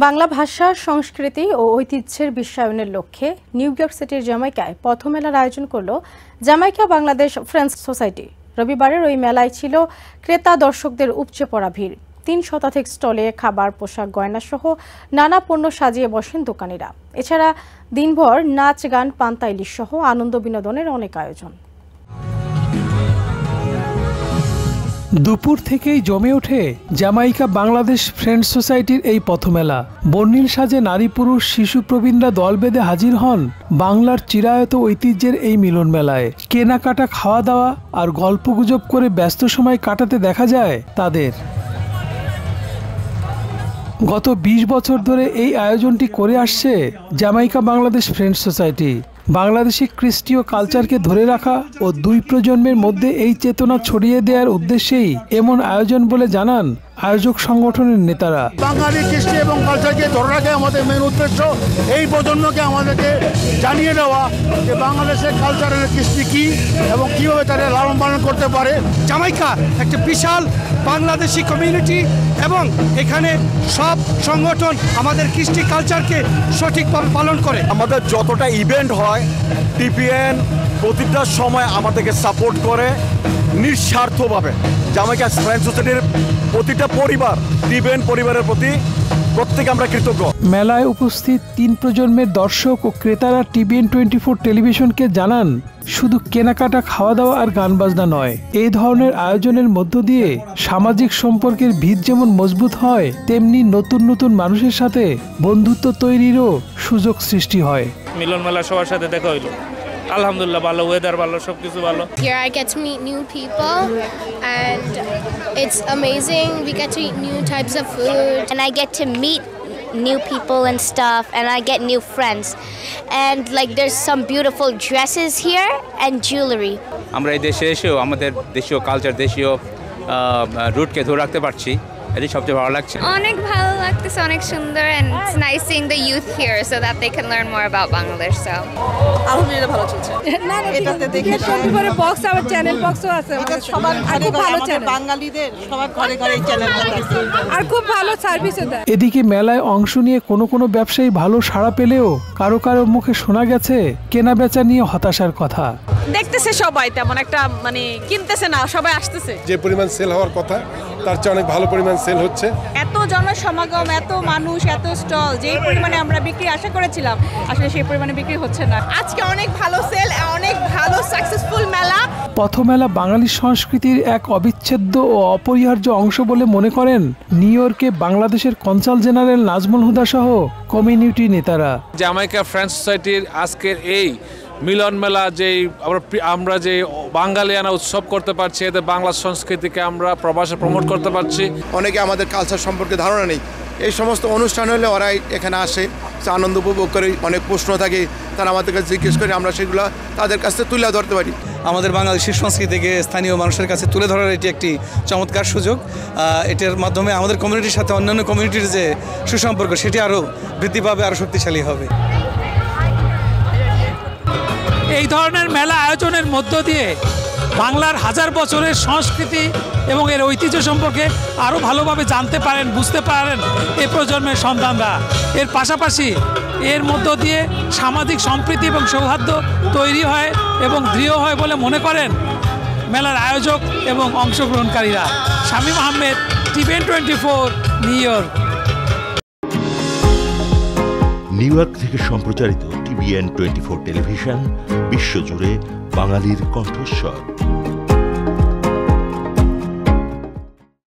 বাংলা ভাষা, সংস্কৃতি ও ঐতিহ্যের বিশ্বায়নের লক্ষ্যে নিউ ইয়র্ক সিটির জামাইকায় পথমেলার আয়োজন করল জামাইকা বাংলাদেশ ফ্রেন্ডস সোসাইটি। রবিবারের ওই মেলায় ছিল ক্রেতা দর্শকদের উপচে পড়া ভিড়। ৩ শতাধিক স্টলে খাবার, পোশাক, গয়না সহ নানা পণ্য সাজিয়ে বসেন দোকানিরা। এছাড়া দিনভর নাচ, গান, পান্তা ইলিশ সহ আনন্দ বিনোদনের অনেক আয়োজন। দুপুর থেকেই জমে ওঠে জামাইকা বাংলাদেশ ফ্রেন্ডস সোসাইটির এই পথমেলা। বর্ণিল সাজে নারী, পুরুষ, শিশু, প্রবীণরা দল বেঁধে হাজির হন বাংলার চিরায়ত ঐতিহ্যের এই মিলন মেলায়। কেনাকাটা, খাওয়া দাওয়া আর গল্পগুজব করে ব্যস্ত সময় কাটাতে দেখা যায় তাদের। গত ২০ বছর ধরে এই আয়োজনটি করে আসছে Jamaica Bangladesh friends society. Bangladeshi কৃষ্টিয় কালচারকে ধরে রাখা ও ২ প্রজন্মের মধ্যে এই চেতনা ছড়িয়ে দেওয়ার উদ্দেশ্যেই এমন আয়োজন বলে জানান আয়োজক সংগঠনের নেতারা। বাঙালি কৃষ্টি এবং কালচারকে ধরে রাখা আমাদের মেন উদ্দেশ্য। এই প্রজন্মকে আমাদেরকে জানিয়ে দেওয়া যে বাংলাদেশের কালচারের কৃষ্টি কী এবং কীভাবে তারা লালন পালন করতে পারে। জামাইকা একটা বিশাল বাংলাদেশি কমিউনিটি এবং এখানে সব সংগঠন আমাদের কৃষ্টি কালচারকে সঠিকভাবে পালন করে। আমাদের যতটা ইভেন্ট হয়, টিপিএন প্রতিটা সময় আমাদেরকে সাপোর্ট করে নিঃস্বার্থভাবে। জামাইকা ফ্রেন্ডস সোসাইটির প্রতিটা পরিবার, টিপিএন পরিবারের প্রতি প্রত্যেকে আমরা কৃতজ্ঞ। মেলায় উপস্থিত ৩ প্রজন্মের দর্শক ও ক্রেতারা টিভিএন 24 টেলিভিশনকে জানান, শুধু কেনাকাটা, খাওয়া দাওয়া আর গান বাজনা নয়, এই ধরনের আয়োজনের মধ্য দিয়ে সামাজিক সম্পর্কের ভিত যেমন মজবুত হয়, তেমনি নতুন নতুন মানুষের সাথে বন্ধুত্ব তৈরিরও সুযোগ সৃষ্টি হয়। মিলন মেলা সবার সাথে দেখা হইলো, আলহামদুলিল্লাহ ভালো, ওয়েদার ভালো, সবকিছু ভালো। Here I get to meet new people and it's amazing. We get to eat new types of food and I get to meet new people and stuff and I get new friends and like there's some beautiful dresses here and jewelry. আমরা এই দেশে এসেও আমাদের দেশীয় culture, দেশীয় রুটকে ধরে রাখতে পারছি, এটাই সবচেয়ে ভালো লাগছে। অনেক ভালো লাগতেছে, অনেক সুন্দর and it's nice seeing the youth here so that they can learn more about Bangladesh. So আলহামদুলিল্লাহ ভালো চলছে। না এটাতে দেখে সবগুলো বক্স আর চ্যানেল বক্সও আছে। সবার ঘরে ঘরে আমাদের বাঙালিদের সবার ঘরে ঘরে এই চ্যানেলটা আছে আর খুব ভালো সার্ভিসও দেয়। এদিকে মেলায় অংশ নিয়ে কোনো ব্যবসায়ী ভালো সাড়া পেলেও কারো কারো মুখে শোনা গেছে কেনা বেচা নিয়ে হতাশার কথা। দেখতেছে সবাই, তেমন একটা মানে কিনতেছে না, সবাই আসতেছে। যে পরিমাণ সেল হওয়ার কথা তার চেয়ে অনেক ভালো পরিমাণ সেল হচ্ছে। এত জনসমাগম, এত মানুষ, এত স্টল, যেই পরিমাণে আমরা বিক্রি আশা করেছিলাম আসলে সেই পরিমাণে বিক্রি হচ্ছে না। আজকে অনেক ভালো সেল, অনেক ভালো সাকসেসফুল মেলা। পথমেলা বাঙালি সংস্কৃতির এক অবিচ্ছেদ্য ও অপরিহার্য অংশ বলে মনে করেন নিউ ইয়র্কে বাংলাদেশের কনসাল জেনারেল নাজমুল হুদা সহ কমিউনিটি নেতারা। জামাইকা ফ্রেন্ডস সোসাইটির আজকের এই মিলন মেলা, যেই আমরা যে বাঙালিয়ানা উৎসব করতে পারছি, এতে বাংলা সংস্কৃতিকে আমরা প্রবাসে প্রমোট করতে পারছি। অনেকে আমাদের কালচার সম্পর্কে ধারণা নেই, এই সমস্ত অনুষ্ঠান হলে ওরাই এখানে আসে, আনন্দ উপভোগ করে। অনেক প্রশ্ন থাকে, তারা আমাদের কাছে জিজ্ঞেস করে, আমরা সেগুলো তাদের কাছে তুলে ধরতে পারি। আমাদের বাংলাদেশি সংস্কৃতিকে স্থানীয় মানুষের কাছে তুলে ধরার এটি একটি চমৎকার সুযোগ। এটার মাধ্যমে আমাদের কমিউনিটির সাথে অন্যান্য কমিউনিটির যে সুসম্পর্ক সেটি আরও বৃদ্ধি পাবে, আরও শক্তিশালী হবে। এই ধরনের মেলা আয়োজনের মধ্য দিয়ে বাংলার হাজার বছরের সংস্কৃতি এবং এর ঐতিহ্য সম্পর্কে আরও ভালোভাবে জানতে পারেন, বুঝতে পারেন এই প্রজন্মের সন্তানরা। এর পাশাপাশি এর মধ্য দিয়ে সামাজিক সম্প্রীতি এবং সৌহার্দ্য তৈরি হয় এবং দৃঢ় হয় বলে মনে করেন মেলার আয়োজক এবং অংশগ্রহণকারীরা। Shamim Ahmed, TVN 24, New York. New York থেকে সম্প্রচারিত টিভিএন 24 টেলিভিশন বিশ্বজুড়ে বাঙালির কণ্ঠস্বর।